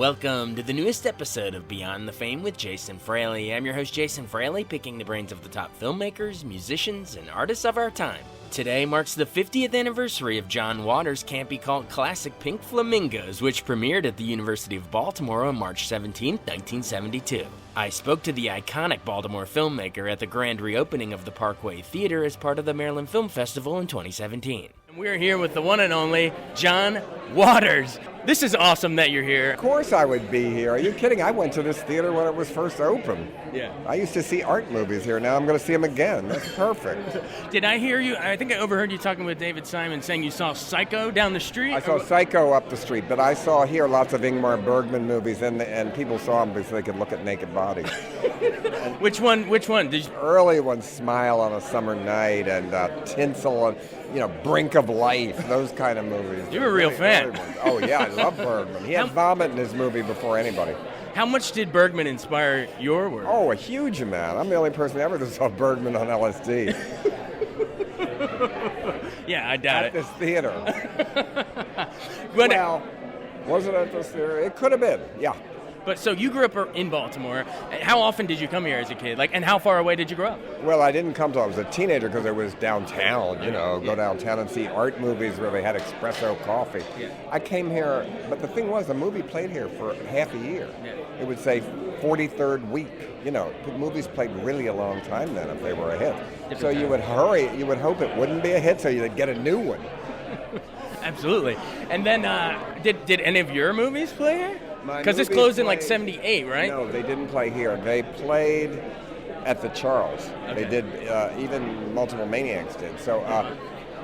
Welcome to the newest episode of Beyond the Fame with Jason Fraley. I'm your host, Jason Fraley, picking the brains of the top filmmakers, musicians, and artists of our time. Today marks the 50th anniversary of John Waters' campy cult classic Pink Flamingos, which premiered at the University of Baltimore on March 17, 1972. I spoke to the iconic Baltimore filmmaker at the grand reopening of the Parkway Theater as part of the Maryland Film Festival in 2017. And we're here with the one and only John Waters. This is awesome that you're here. Of course I would be here. Are you kidding? I went to this theater when it was first open. Yeah. I used to see art movies here. Now I'm going to see them again. That's perfect. Did I hear you? I think I overheard you talking with David Simon saying you saw Psycho down the street? I saw Psycho up the street, but I saw here lots of Ingmar Bergman movies, and people saw them because they could look at naked bodies. Which one? Did you... Early ones, Smile on a Summer Night, and Tinsel, and Brink of Life, those kind of movies. You're a real fan. Oh yeah, I love Bergman. He had vomit in his movie before anybody. How much did Bergman inspire your work? Oh, a huge amount. I'm the only person ever that saw Bergman on LSD. Yeah, I doubt At this theater. But Well, was it at this theater? It could have been, yeah. But so you grew up in Baltimore. How often did you come here as a kid? And how far away did you grow up? Well, I didn't come till I was a teenager because it was downtown, go downtown and see art movies where they had espresso coffee. Yeah. I came here, but the thing was, the movie played here for half a year. Yeah. It would say 43rd week. Movies played really a long time then if they were a hit. So you would hurry, you would hope it wouldn't be a hit so you'd get a new one. Absolutely. And then did any of your movies play here? Because this closed in 78, right? No, they didn't play here. They played at the Charles. Okay. They did, even Multiple Maniacs did. So,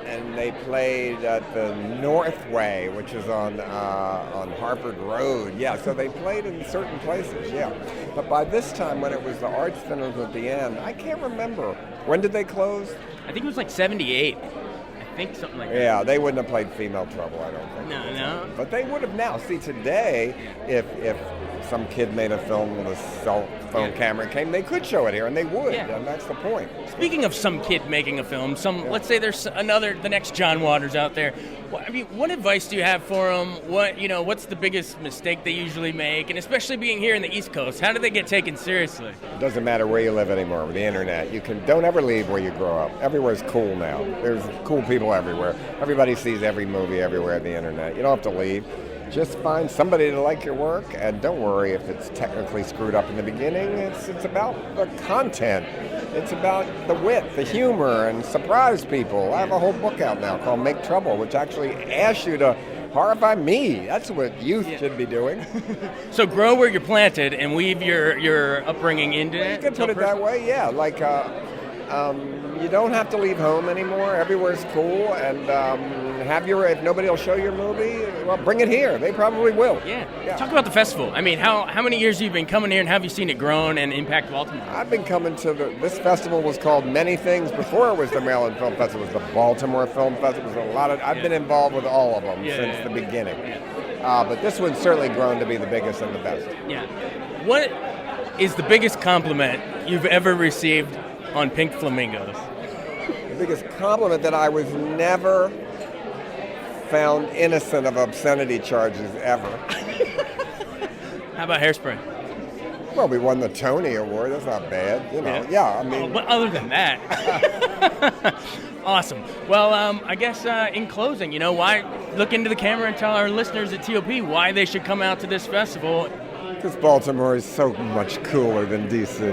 and they played at the Northway, which is on Harvard Road. Yeah, so they played in certain places, yeah. But by this time, when it was the Arts Centers at the end, I can't remember. When did they close? I think it was 78. I think something like that. Yeah, they wouldn't have played Female Trouble, I don't think. No. But they would have now. See, today, if some kid made a film with a cell phone camera and came, they could show it here, and they would, and that's the point. Speaking of some kid making a film, let's say there's the next John Waters out there. What advice do you have for them? What's the biggest mistake they usually make? And especially being here in the East Coast, how do they get taken seriously? It doesn't matter where you live anymore with the internet. Don't ever leave where you grow up. Everywhere's cool now. There's cool people everywhere. Everybody sees every movie everywhere on the internet. You don't have to leave. Just find somebody to like your work, and don't worry if it's technically screwed up in the beginning. It's about the content. It's about the wit, the humor, and surprise people. I have a whole book out now called Make Trouble, which actually asks you to horrify me. That's what youth should be doing. So grow where you're planted and weave your upbringing into it. You could put it that way, yeah. You don't have to leave home anymore. Everywhere's cool, and if nobody will show your movie, well, bring it here. They probably will. Yeah. Talk about the festival. I mean, how many years have you been coming here, and have you seen it grown and impact Baltimore? I've been coming to this festival was called many things before it was the Maryland Film Festival. It was the Baltimore Film Festival. It was I've been involved with all of them since the beginning. Yeah. But this one's certainly grown to be the biggest and the best. Yeah. What is the biggest compliment you've ever received on Pink Flamingos? The biggest compliment that I was never found innocent of obscenity charges ever. How about Hairspray? Well, we won the Tony Award. That's not bad. But other than that, awesome. Well, I guess in closing, why look into the camera and tell our listeners at TOP why they should come out to this festival? Because Baltimore is so much cooler than D.C.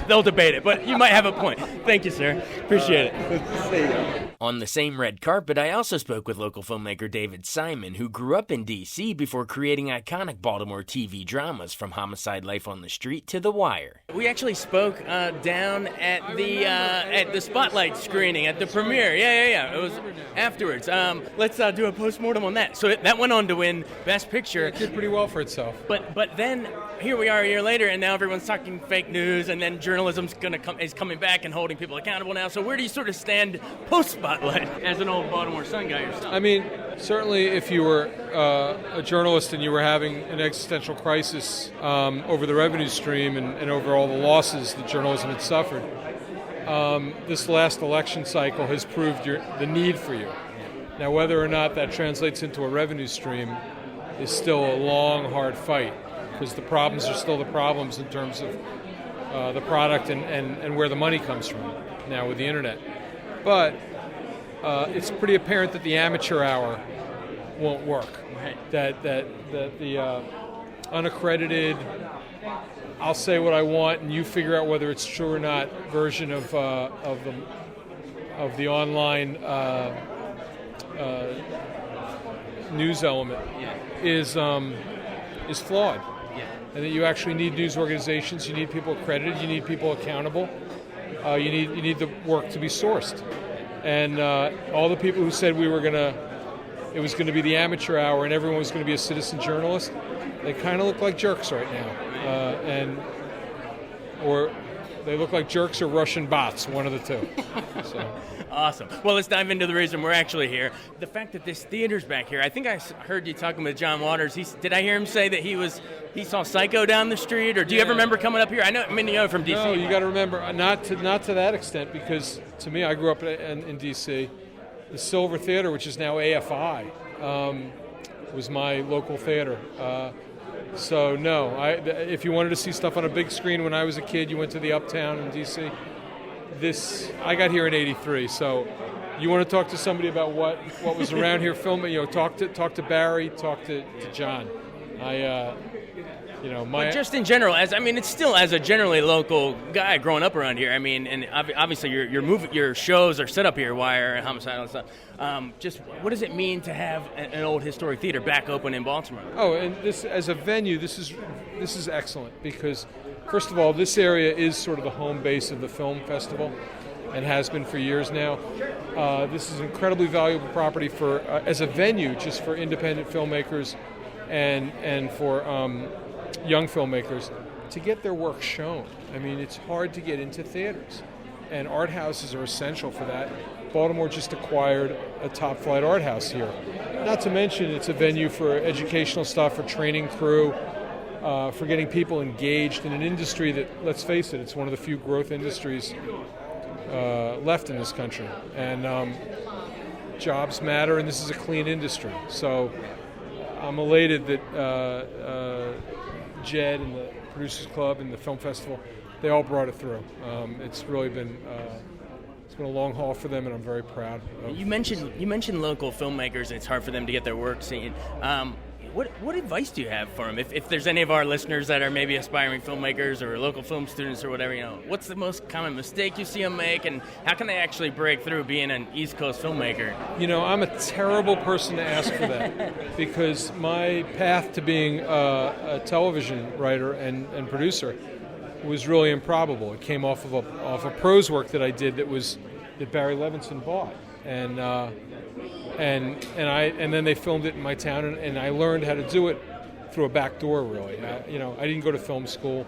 They'll debate it, but you might have a point. Thank you, sir. Appreciate it. Good to see you. On the same red carpet, I also spoke with local filmmaker David Simon, who grew up in D.C. before creating iconic Baltimore TV dramas from Homicide: Life on the Street to The Wire. We actually spoke down at the Spotlight screening at the premiere. Yeah. It was afterwards. Let's do a postmortem on that. So that went on to win Best Picture. It did pretty well for itself. But then here we are a year later, and now everyone's talking fake news, and then journalism's is coming back and holding people accountable now. So where do you sort of stand post-Spotlight as an old Baltimore Sun guy yourself? I mean, certainly if you were a journalist and you were having an existential crisis over the revenue stream and over all the losses that journalism had suffered, this last election cycle has proved the need for you. Now, whether or not that translates into a revenue stream, is still a long, hard fight, because the problems are still the problems in terms of the product and where the money comes from now with the internet. But it's pretty apparent that the amateur hour won't work. Right. That the unaccredited, I'll say what I want and you figure out whether it's true or not version of the online news element is flawed. And that you actually need news organizations, you need people accredited, you need people accountable, you need the work to be sourced. And all the people who said it was going to be the amateur hour and everyone was going to be a citizen journalist, they kind of look like jerks right now, or they look like jerks or Russian bots, one of the two. So. Awesome. Well, let's dive into the reason we're actually here. The fact that this theater's back here. I think I heard you talking with John Waters. Did I hear him say that he saw Psycho down the street, or do you ever remember coming up here? I know from DC. No, you got to remember, not to that extent, because to me, I grew up in DC. The Silver Theater, which is now AFI, was my local theater. So no, if you wanted to see stuff on a big screen when I was a kid, you went to the Uptown in DC. I got here in '83, so you want to talk to somebody about what was around here filming? Talk to Barry, talk to John. But just in general, it's still as a generally local guy growing up around here. I mean, and obviously your shows are set up here, Wire and Homicidal and stuff. Just what does it mean to have an old historic theater back open in Baltimore? Oh, and this as a venue, this is excellent because, first of all, this area is sort of the home base of the film festival, and has been for years now. This is incredibly valuable property for as a venue, just for independent filmmakers, and for young filmmakers to get their work shown. I mean, it's hard to get into theaters, and art houses are essential for that. Baltimore just acquired a top-flight art house here. Not to mention, it's a venue for educational stuff, for training crew, for getting people engaged in an industry that, let's face it, it's one of the few growth industries left in this country. And jobs matter, and this is a clean industry. So I'm elated that Jed and the Producers Club and the Film Festival, they all brought it through. It's really been it's been a long haul for them, and I'm very proud. You mentioned local filmmakers, and it's hard for them to get their work seen. What advice do you have for them? If there's any of our listeners that are maybe aspiring filmmakers or local film students or whatever, what's the most common mistake you see them make, and how can they actually break through being an East Coast filmmaker? I'm a terrible person to ask for that because my path to being a television writer and producer was really improbable. It came off of a prose work that I did that Barry Levinson bought, and then they filmed it in my town, and I learned how to do it through a back door, really. I didn't go to film school.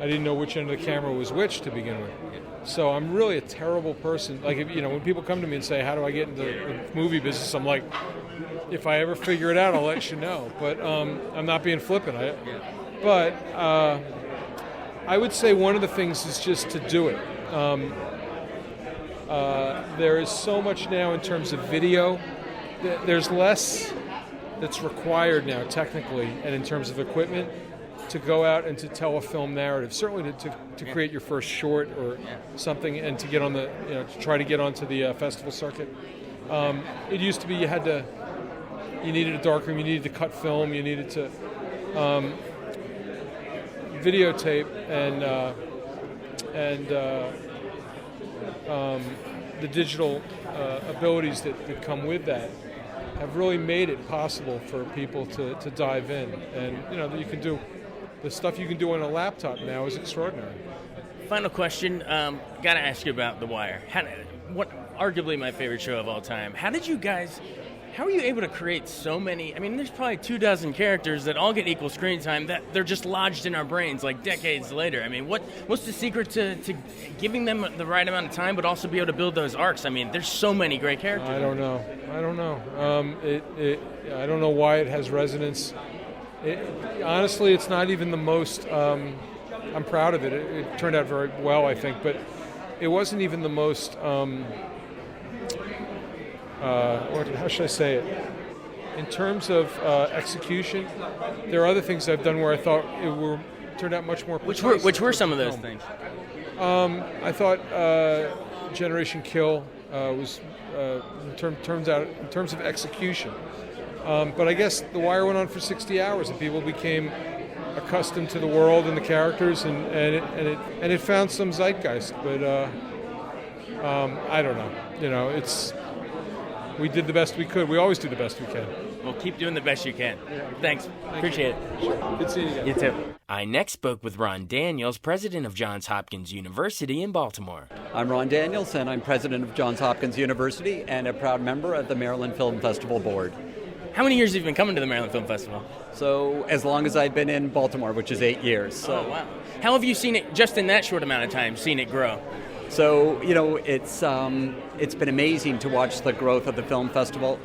I didn't know which end of the camera was which to begin with. So I'm really a terrible person. Like, when people come to me and say, how do I get into the movie business, I'm like, if I ever figure it out, I'll let you know. But I'm not being flippant. But I would say one of the things is just to do it. There is so much now in terms of video. There's less that's required now technically and in terms of equipment to go out and to tell a film narrative. Certainly to create your first short or something and to get on the to try to get onto the festival circuit. It used to be you needed a darkroom, you needed to cut film, you needed to videotape and the digital abilities that come with that have really made it possible for people to dive in. And that you can do the stuff you can do on a laptop now is extraordinary. Final question, got to ask you about The Wire. Arguably my favorite show of all time. How are you able to create so many? I mean, there's probably 24 characters that all get equal screen time that they're just lodged in our brains like decades later. I mean, what's the secret to giving them the right amount of time, but also be able to build those arcs? I mean, there's so many great characters. I don't know. I don't know why it has resonance. Honestly, it's not even the most. I'm proud of it. It turned out very well, I think, but it wasn't even the most. How should I say it? In terms of execution, there are other things I've done where I thought turned out much more precise. Which were some of those things? I thought Generation Kill was in terms of execution. But I guess The Wire went on for 60 hours, and people became accustomed to the world and the characters, and it found some zeitgeist. But I don't know. We did the best we could. We always do the best we can. Well, keep doing the best you can. Thanks. Appreciate it. Sure. Good seeing you again. You too. I next spoke with Ron Daniels, president of Johns Hopkins University in Baltimore. I'm Ron Daniels, and I'm president of Johns Hopkins University and a proud member of the Maryland Film Festival Board. How many years have you been coming to the Maryland Film Festival? So as long as I've been in Baltimore, which is 8 years. So. Oh, wow. How have you seen it, just in that short amount of time, seen it grow? So, it's been amazing to watch the growth of the film festival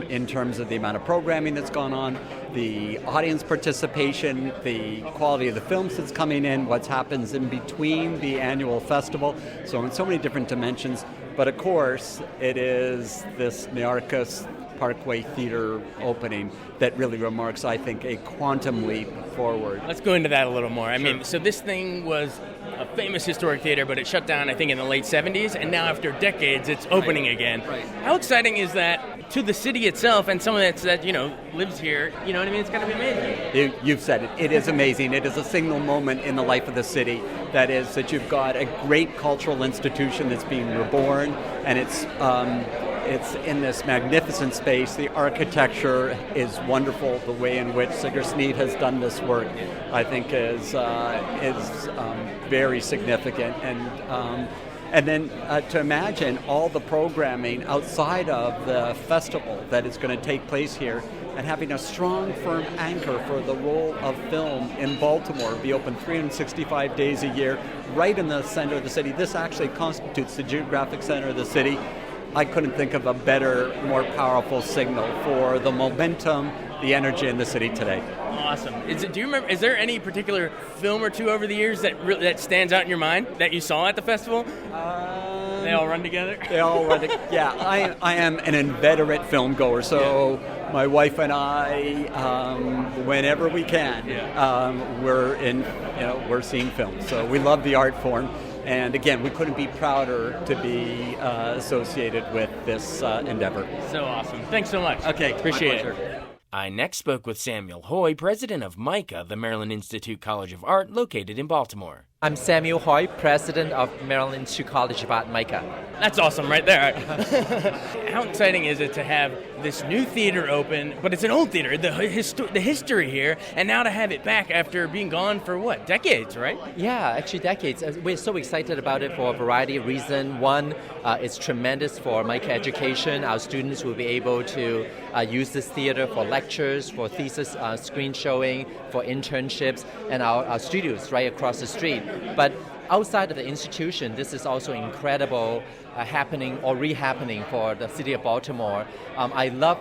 in terms of the amount of programming that's gone on, the audience participation, the quality of the films that's coming in, what happens in between the annual festival, so in so many different dimensions. But of course, it is this Nearchus Parkway Theater opening that really remarks, I think, a quantum leap forward. Let's go into that a little more. I mean, so this thing was a famous historic theater, but it shut down, I think, in the late 70s, and now after decades, it's opening again. Right. How exciting is that to the city itself and someone that lives here? You know what I mean? It's got to be amazing. You've said it. It is amazing. It is a single moment in the life of the city. That is that you've got a great cultural institution that's being reborn, and it's in this magnificent space. The architecture is wonderful. The way in which Sigurd Sneed has done this work, I think, is very significant. And then to imagine all the programming outside of the festival that is going to take place here, and having a strong, firm anchor for the role of film in Baltimore, be open 365 days a year, right in the center of the city. This actually constitutes the geographic center of the city. I couldn't think of a better, more powerful signal for the momentum, the energy in the city today. Awesome. Do you remember? Is there any particular film or two over the years that stands out in your mind that you saw at the festival? They all run together. They all run together. Yeah, I am an inveterate film goer, so my wife and I, whenever we can, we're seeing films. So we love the art form. And again, we couldn't be prouder to be associated with this endeavor. So awesome. Thanks so much. Okay, appreciate it. I next spoke with Samuel Hoy, president of MICA, the Maryland Institute College of Art, located in Baltimore. I'm Samuel Hoy, president of Maryland Institute College of Art, MICA. That's awesome right there. How exciting is it to have this new theater open, but it's an old theater, the history here, and now to have it back after being gone for, decades, right? Yeah, actually decades. We're so excited about it for a variety of reasons. One, it's tremendous for MICA education. Our students will be able to use this theater for lectures, for thesis screen showing, for internships, and our studios right across the street. But outside of the institution, this is also incredible happening or re-happening for the city of Baltimore. I love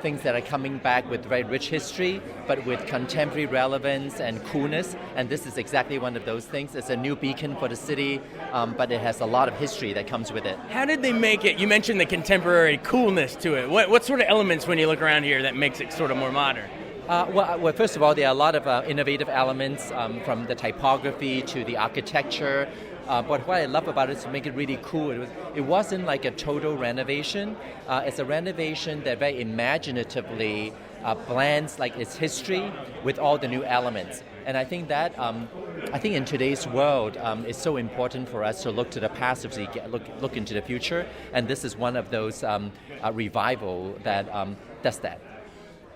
things that are coming back with very rich history, but with contemporary relevance and coolness, and this is exactly one of those things. It's a new beacon for the city, but it has a lot of history that comes with it. How did they make it? You mentioned the contemporary coolness to it. What sort of elements, when you look around here, that makes it sort of more modern? Well, first of all, there are a lot of innovative elements from the typography to the architecture. But what I love about it is to make it really cool. It wasn't like a total renovation. It's a renovation that very imaginatively blends like its history with all the new elements. And I think that in today's world, it's so important for us to look to the past as we look into the future. And this is one of those revival that does that.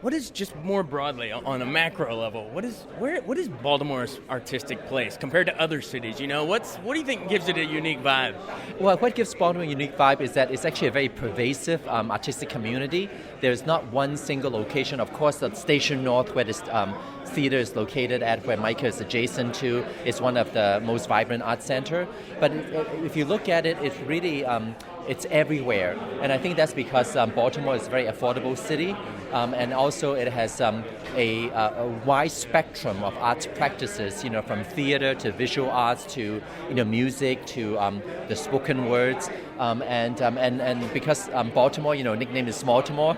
What is, just more broadly on a macro level, what is Baltimore's artistic place compared to other cities? What do you think gives it a unique vibe? Well, what gives Baltimore a unique vibe is that it's actually a very pervasive artistic community. There's not one single location. Of course, the Station North, where this theater is located at, where MICA is adjacent to, is one of the most vibrant art center. But if you look at it, it's really it's everywhere. And I think that's because Baltimore is a very affordable city, and also it has a wide spectrum of arts practices, from theater to visual arts to music to the spoken words, and because Baltimore, nickname is Smalltimore,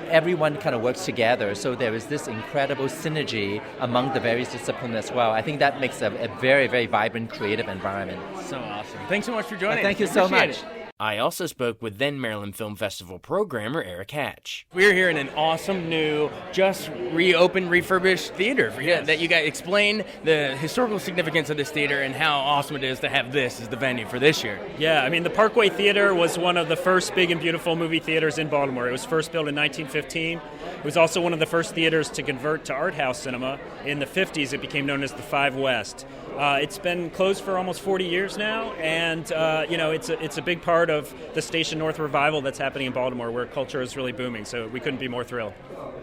everyone kind of works together. So there is this incredible synergy among the various disciplines as well. I think that makes a very, very vibrant, creative environment. So awesome. Thanks so much for joining us. Thank you so much. I also spoke with then Maryland Film Festival programmer Eric Hatch. We're here in an awesome new, just reopened, refurbished theater. That you guys explain the historical significance of this theater and how awesome it is to have this as the venue for this year. Yeah, I mean, the Parkway Theater was one of the first big and beautiful movie theaters in Baltimore. It was first built in 1915. It was also one of the first theaters to convert to art house cinema. In the 50s, it became known as the Five West. It's been closed for almost 40 years now, and it's a big part of the Station North revival that's happening in Baltimore, where culture is really booming. So we couldn't be more thrilled.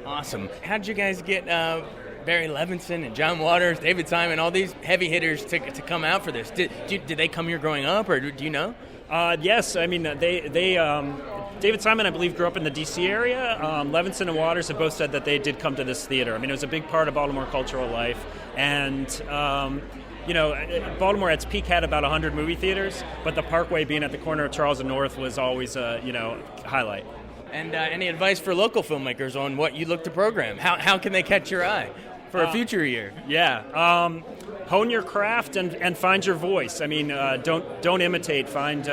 Awesome. How did you guys get Barry Levinson and John Waters, David Simon, all these heavy hitters to come out for this? Did they come here growing up, or do you know? Yes, I mean David Simon, I believe, grew up in the D.C. area. Levinson and Waters have both said that they did come to this theater. I mean, it was a big part of Baltimore cultural life, and Baltimore at its peak had about 100 movie theaters, but the Parkway being at the corner of Charles and North was always a highlight. And any advice for local filmmakers on what you look to program? How can they catch your eye for a future year? Yeah. Hone your craft and find your voice. I mean, don't imitate. Find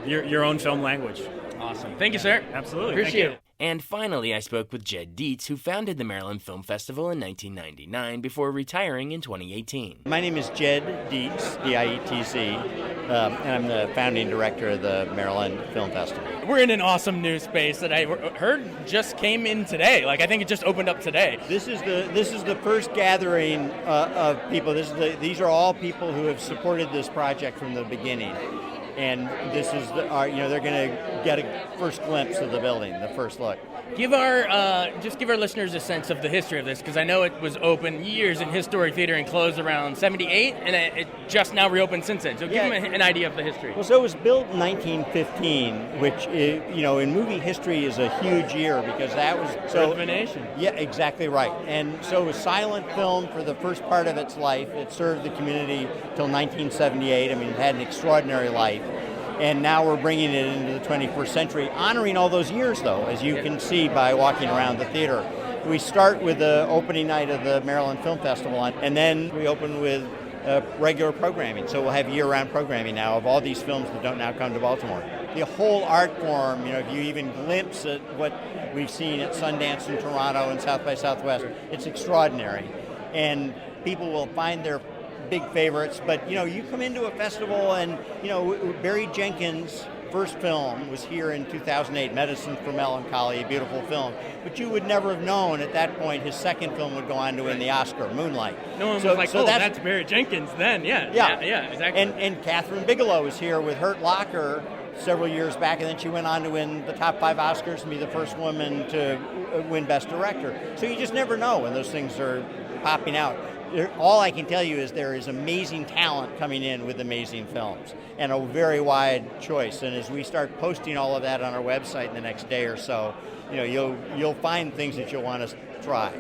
your own film language. Awesome. Thank you, sir. Absolutely. Appreciate it. And finally, I spoke with Jed Dietz, who founded the Maryland Film Festival in 1999 before retiring in 2018. My name is Jed Dietz, D-I-E-T-Z, and I'm the founding director of the Maryland Film Festival. We're in an awesome new space that I heard just came in today. I think it just opened up today. This is the first gathering of people. These are all people who have supported this project from the beginning. And this is they're going to get a first glimpse of the building, the first look. Give our listeners a sense of the history of this, because I know it was open years in historic theater and closed around 78, and it just now reopened since then. So give them an idea of the history. Well, so it was built in 1915, which in movie history is a huge year, because that was Birth of a Nation. Yeah, exactly right. And so it was silent film for the first part of its life. It served the community till 1978. I mean, it had an extraordinary life. And now we're bringing it into the 21st century, honoring all those years, though, as you can see by walking around the theater. We start with the opening night of the Maryland Film Festival, and then we open with regular programming. So we'll have year-round programming now of all these films that don't now come to Baltimore. The whole art form, if you even glimpse at what we've seen at Sundance in Toronto and South by Southwest, it's extraordinary. And people will find their big favorites, but you come into a festival and Barry Jenkins' first film was here in 2008, Medicine for Melancholy, a beautiful film, but you would never have known at that point his second film would go on to win the Oscar, Moonlight. No one was like, that's Barry Jenkins then. Yeah, exactly. And Catherine Bigelow was here with Hurt Locker several years back, and then she went on to win the top 5 Oscars and be the first woman to win Best Director. So you just never know when those things are popping out. All I can tell you is there is amazing talent coming in with amazing films and a very wide choice. And as we start posting all of that on our website in the next day or so, you'll find things that you'll want to try.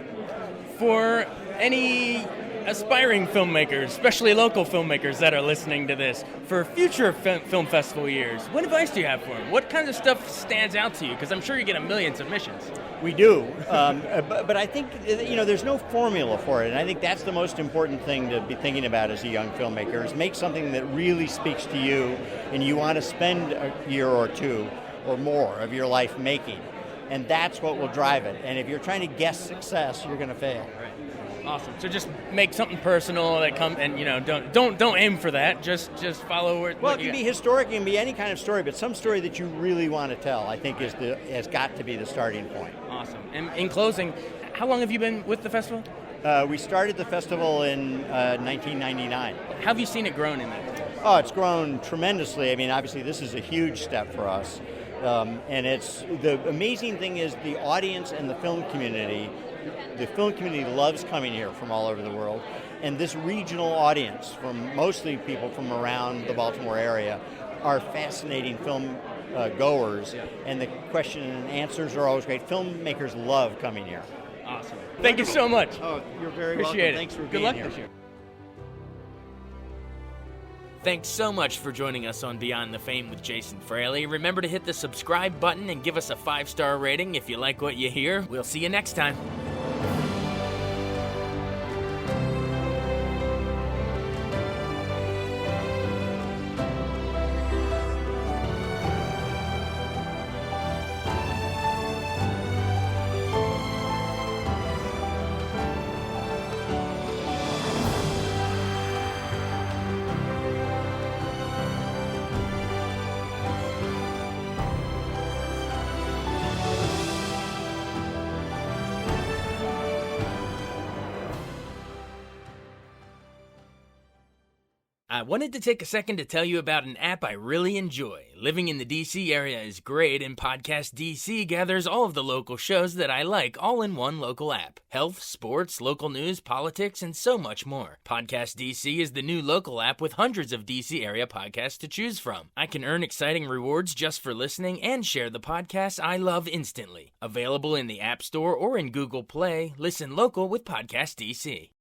For any aspiring filmmakers, especially local filmmakers that are listening to this, for future film festival years, what advice do you have for them? What kind of stuff stands out to you? Because I'm sure you get a million submissions. We do, but I think there's no formula for it, and I think that's the most important thing to be thinking about as a young filmmaker, is make something that really speaks to you and you want to spend a year or two or more of your life making, and that's what will drive it. And if you're trying to guess success, you're going to fail. Awesome. So just make something personal that come and don't aim for that. Just follow it. Well, it can be historic, it can be any kind of story, but some story that you really want to tell, I think, has got to be the starting point. Awesome. And in closing, how long have you been with the festival? We started the festival in 1999. How have you seen it grown in that? Oh, it's grown tremendously. I mean, obviously, this is a huge step for us, and it's the amazing thing is the audience and the film community. The film community loves coming here from all over the world, and this regional audience, from mostly people from around the Baltimore area, are fascinating film goers, and the question and answers are always great. Filmmakers love coming here. Awesome. Thank you so much. Oh, you're very Appreciate welcome. it. Thanks for Good being luck here. this year. Thanks so much for joining us on Beyond the Fame with Jason Fraley. Remember to hit the subscribe button and give us a 5-star rating if you like what you hear. We'll see you next time. I wanted to take a second to tell you about an app I really enjoy. Living in the DC area is great, and Podcast DC gathers all of the local shows that I like all in one local app. Health, sports, local news, politics, and so much more. Podcast DC is the new local app with hundreds of DC area podcasts to choose from. I can earn exciting rewards just for listening and share the podcasts I love instantly. Available in the App Store or in Google Play, listen local with Podcast DC.